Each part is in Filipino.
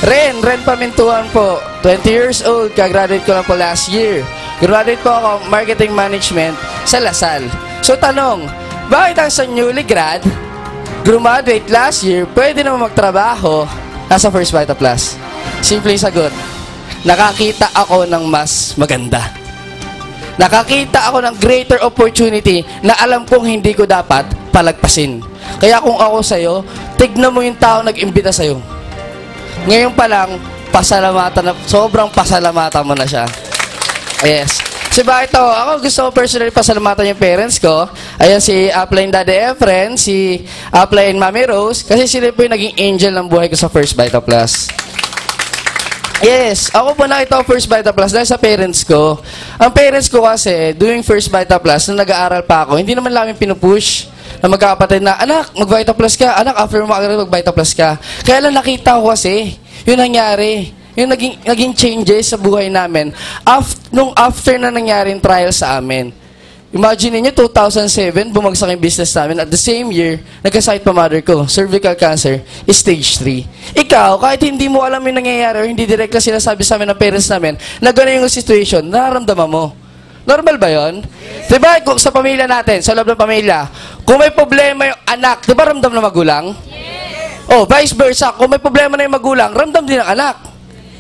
Ren Pamintuan po. 20 years old, kagraduate ko lang po last year. Graduate po ako Marketing Management sa Lasal. So tanong, bakit ang sa newly grad, graduate last year, pwede naman magtrabaho nasa First Vita Plus? Simple yung sagot. Nakakita ako ng mas maganda. Nakakita ako ng greater opportunity na alam kong hindi ko dapat palagpasin. Kaya kung ako sa'yo, tignan mo yung tao nag-imbita sa'yo. Ngayon pa lang, pasalamatan na, sobrang pasalamatan mo na siya. Yes. So bakit ako? Ako gusto ko personally pasalamatan yung parents ko. Ayan si Upline Daddy Efren, si Upline Mami Rose, kasi sila po yung naging angel ng buhay ko sa First Vita Plus. Yes, ako po nakita ko First Vita Plus dahil sa parents ko. Ang parents ko kasi, doing First Vita Plus, nung nag-aaral pa ako, hindi naman namin pinupush na magkakapatid na, anak, mag-Vita Plus ka. Anak, after mo mag-Vita Plus ka. Kaya lang nakita ko kasi, yun nangyari. Yung naging changes sa buhay namin nung after na nangyari yung trial sa amin. Imagine niyo 2007, bumagsak yung business namin. At the same year, nagkasakit pa mother ko, cervical cancer, stage 3. Ikaw, kahit hindi mo alam yung nangyayari o hindi direkta sinasabi sa amin ng parents namin na gano'n yung situation, nararamdaman mo. Normal ba yun? Yes. Diba, kung sa pamilya natin, sa loob ng pamilya, kung may problema yung anak, diba ramdam na magulang? Yes. O, vice versa, kung may problema na yung magulang, ramdam din ang anak.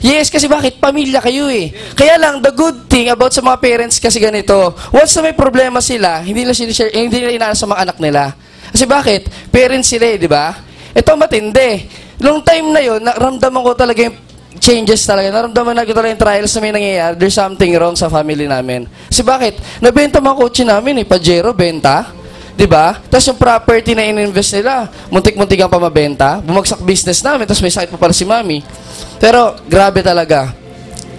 Yes, kasi bakit? Pamilya kayo eh. Kaya lang, the good thing about sa mga parents kasi ganito, once na may problema sila, hindi nila inaano sa mga anak nila. Kasi bakit? Parents sila eh, di ba? Ito matindi. Nung time na yun, naramdaman ko talaga yung changes talaga. Naramdaman na ko talaga yung trials na may nangyayari. There's something wrong sa family namin. Kasi bakit? Nabenta mga kotse namin eh. Pajero, benta. Diba? Tapos yung property na in-invest nila, muntik-muntik ang pamabenta. Bumagsak business namin, tapos may sakit pa pala si mami. Pero, grabe talaga.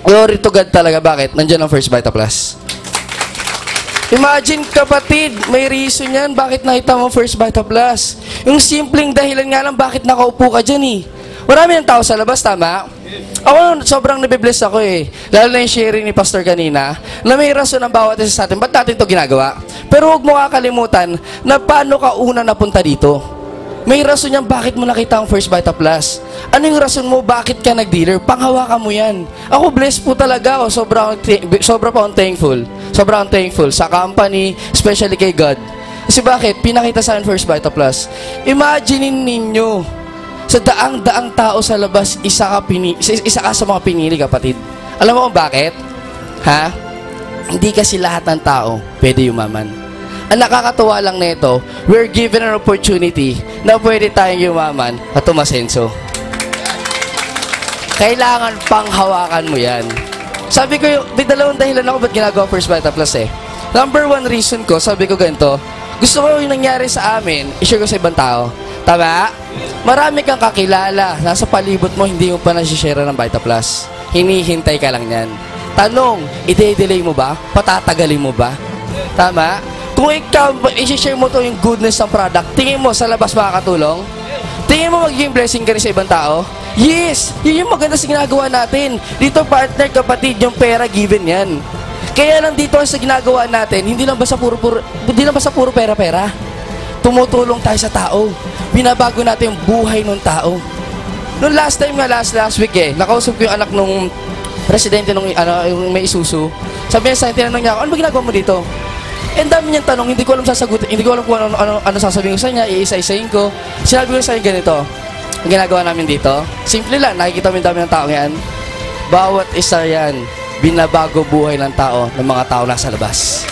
Glory to God talaga. Bakit? Nandiyan ang First Vita Plus. Imagine, kapatid, may reason yan. Bakit nakita mo First Vita Plus? Yung simpleng dahilan nga lang, bakit nakaupo ka dyan eh. Marami ng tao sa labas, tama? Ako, sobrang nabibless ako eh. Lalo na yung sharing ni Pastor kanina, na may rason ng bawat isa sa atin. Ba't natin ito ginagawa? Pero huwag mo kakalimutan na paano ka una napunta dito. May rason yan bakit mo nakita ang First Vita Plus. Ano yung rason mo bakit ka nag-dealer? Panghawakan mo yan. Ako blessed po talaga ako. Sobra pa akong thankful. Sobrang thankful sa company, especially kay God. Kasi bakit? Pinakita sa akin First Vita Plus. Imaginin ninyo, sa daang-daang tao sa labas, isa ka sa mga pinili, kapatid. Alam mo kung bakit? Ha? Hindi kasi lahat ng tao pwede yumaman. Ang nakakatuwa lang nito, we're given an opportunity na pwede tayong yumaman at umasenso. Kailangan panghawakan mo yan. Sabi ko, may dalawang dahilan ako ba't ginagawa First Vita Plus eh. Number one reason ko, sabi ko ganito, gusto ko yung nangyari sa amin, i-share ko sa ibang tao. Tama? Marami kang kakilala, nasa palibot mo, hindi mo pa nasishare ng Vita Plus. Hinihintay ka lang yan. Tanong, i-delay mo ba? Patatagalin mo ba? Tama? Kung ikaw, i-share mo to yung goodness ng product, tingin mo sa labas makakatulong? Tingin mo magiging blessing ka rin sa ibang tao? Yes! Yun yung maganda sa ginagawa natin. Dito, partner, kapatid, yung pera given yan. Kaya lang dito sa ginagawa natin, hindi lang basta puro pera-pera. Tumutulong tayo sa tao. Binabago natin yung buhay ng tao. Noong last time nga, last week eh, nakausap ko yung anak nung presidente nung yung may Isuzu. Sabi niya sa akin, tinanong niya ako, ano ba ginagawa mo dito? And dami niyang tanong, hindi ko alam sasagutin, hindi ko alam kung ano sasabihin ko sa niya, iisa-isahin ko. Sinabi ko sa akin ganito, ang ginagawa namin dito, simple lang, nakikita mo yung dami ng tao yan. Bawat isa yan, binabago buhay ng tao, ng mga tao nasa labas.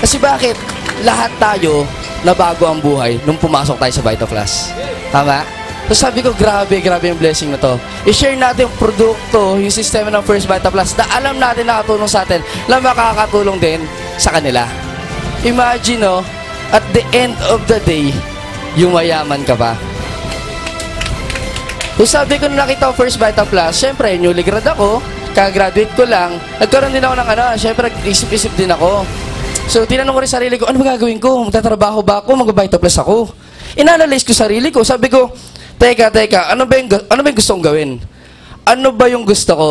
Kasi bakit? Lahat tayo, nabago ang buhay nung pumasok tayo sa Vita Plus. Tama? So sabi ko, grabe yung blessing na to. I-share natin yung produkto, yung sistema ng First Vita Plus na alam natin nakatulong sa atin na makakatulong din sa kanila. Imagine, no, at the end of the day, yung mayaman ka pa. So sabi ko, nung nakita ko First Vita Plus, syempre, newly grad ako, kag-graduate ko lang, nagkaroon din ako ng syempre, isip-isip din ako. So, tinanong ko rin sarili ko, ano ba gagawin ko? Magtatrabaho ba ako? Mag-Vita Plus ako? Inanalyze ko sarili ko. Sabi ko, teka, ano ba yung gusto kong gawin? Ano ba yung gusto ko?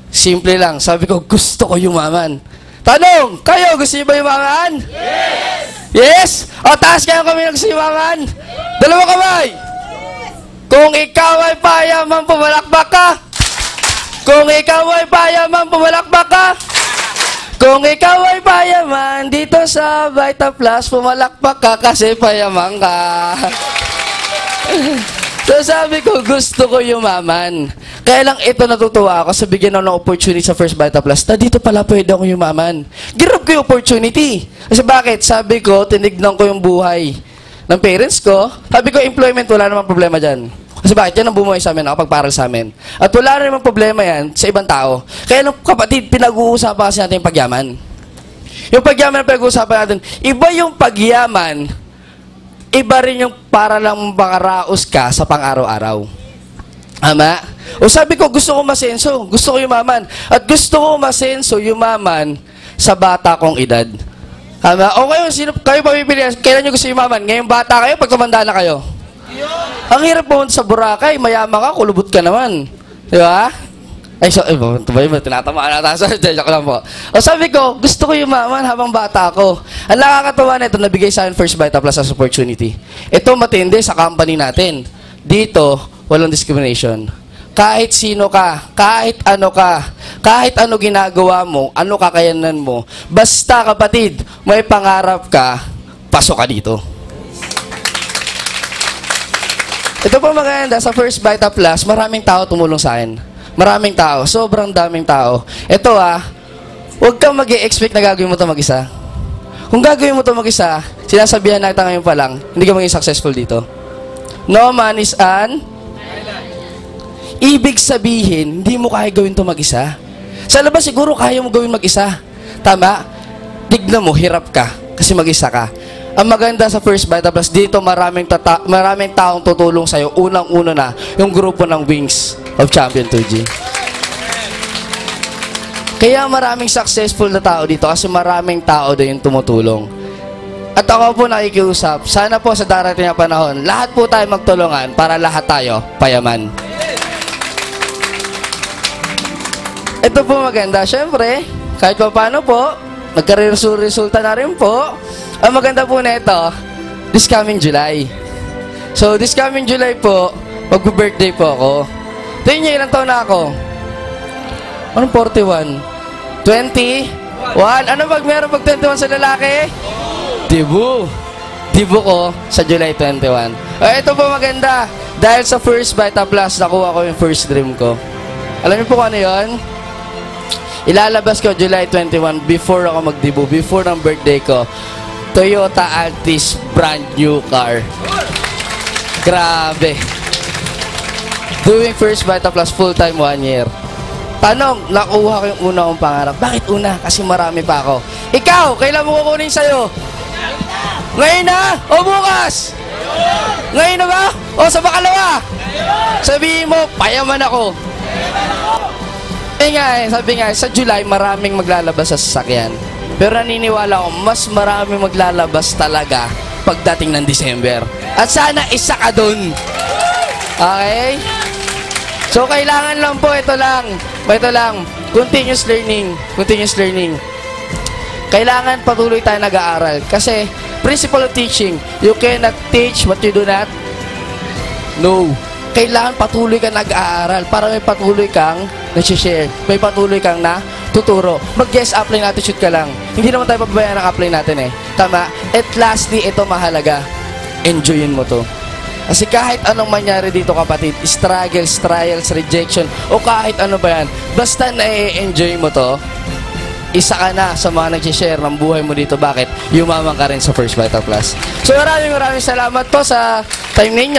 Simple lang. Sabi ko, gusto ko yumaman. Tanong, kayo, gusto niyo ba yumaman? Yes! Yes? O, taas kayo kami ng gusto yumaman? Dalawa kamay! Kung ikaw ay payaman, pumalakpak ka. Kung ikaw ay payaman, pumalakpak ka. Kung ikaw ay payaman, dito sa Vita Plus, pumalakpak ka kasi payaman ka. So sabi ko, gusto ko yumaman. Kaya lang ito natutuwa ako sa bigyan ako ng opportunity sa First Vita Plus na dito pala pwede ako yumaman. Grab ko yung opportunity. Kasi bakit? Sabi ko, tinignan ko yung buhay ng parents ko. Sabi ko, employment, wala namang problema dyan. Kasi bakit? Yan ang bumuhay sa amin, nakapagparal sa amin. At wala namang problema yan sa ibang tao. Kaya lang, kapatid, pinag-uusapan kasi natin yung pagyaman. Yung pagyaman na pinag-uusapan natin, iba yung pagyaman, iba rin yung para lang makaraos ka sa pang-araw-araw. Ama? O sabi ko, gusto ko masenso, gusto ko yumaman. At gusto ko masenso, yumaman sa bata kong edad. Ama? O kayo, kayo pamipilihan, kailan nyo gusto yumaman? Ngayong bata kayo, pag tumanda na kayo? Ang hirap pumunta sa Boracay, mayaman ka, kulubot ka naman. Di ba? Ay, so, tinatamaan na tayo. Joke lang po. O sabi ko, gusto ko yumaman habang bata ako. Ang nakakatawa na ito, nabigay sa akin First Vita Plus as opportunity. Ito matindi sa company natin. Dito, walang discrimination. Kahit sino ka, kahit ano ginagawa mo, ano kakayanan mo, basta kapatid, may pangarap ka, pasok ka dito. Ito po maganda, sa First Vita Plus, maraming tao tumulong sa akin. Maraming tao, sobrang daming tao. Ito huwag kang mag-e-expect na gagawin mo ito mag-isa. Kung gagawin mo ito mag-isa, sinasabihan natin ngayon pa lang, hindi ka maging successful dito. No man is an ibig sabihin, hindi mo kaya gawin ito mag-isa. Sa labas siguro kaya mo gawin mag-isa. Tama? Tignan mo, hirap ka kasi mag-isa ka. Ang maganda sa First Vita Plus, dito maraming taong tutulong sa'yo. Unang-una na, yung grupo ng Wings of Champion 2G. Kaya maraming successful na tao dito kasi maraming tao din yung tumutulong. At ako po nakikiusap, sana po sa darating na panahon, lahat po tayo magtulungan para lahat tayo payaman. Ito po maganda. Siyempre, kahit pa paano po, nagkaresulta na rin po. Ang maganda po na ito, this coming July. So, this coming July po, mag-birthday po ako. Tingnan niyo, ilang taon na ako? Anong 41? 21? Ano pag meron pag 21 sa lalaki? Dibu. Dibu ko sa July 21. Ito po maganda. Dahil sa First Vita Plus, nakuha ko yung first dream ko. Alam niyo po kung ano yun? Ilalabas ko July 21 before ako magdibu, before ng birthday ko. Toyota Altis brand new car. Grabe. Doing First Vita Plus full-time 1 year. Tanong, nakuha ko yung una kong pangarap. Bakit una? Kasi marami pa ako. Ikaw, kailan mo kukunin sa'yo? Ngayon na? O bukas? Ngayon na ba? O sa bakalawa? Sabihin mo, payaman ako. Sabi nga, sa July, maraming maglalabas sa sasakyan. Pero naniniwala ako, mas maraming maglalabas talaga pagdating ng December. At sana isa ka dun. Okay? So, kailangan lang po, ito lang, continuous learning. Kailangan patuloy tayo nag-aaral. Kasi, principle of teaching, you cannot teach what you do not know. Kailangan patuloy kang nag-aaral para may patuloy kang nag-share. May patuloy kang tuturo. Mag-guess applying attitude ka lang. Hindi naman tayo pababayaan ng apply natin eh. Tama? At lastly, ito mahalaga. Enjoyin mo to. Kasi kahit anong mangyari dito kapatid, struggles, trials, rejection, o kahit ano ba yan, basta na-enjoy mo to, isa ka na sa mga nag-share ng buhay mo dito. Bakit? Yumaman ka rin sa First Vita Plus. So maraming salamat po sa time ninyo.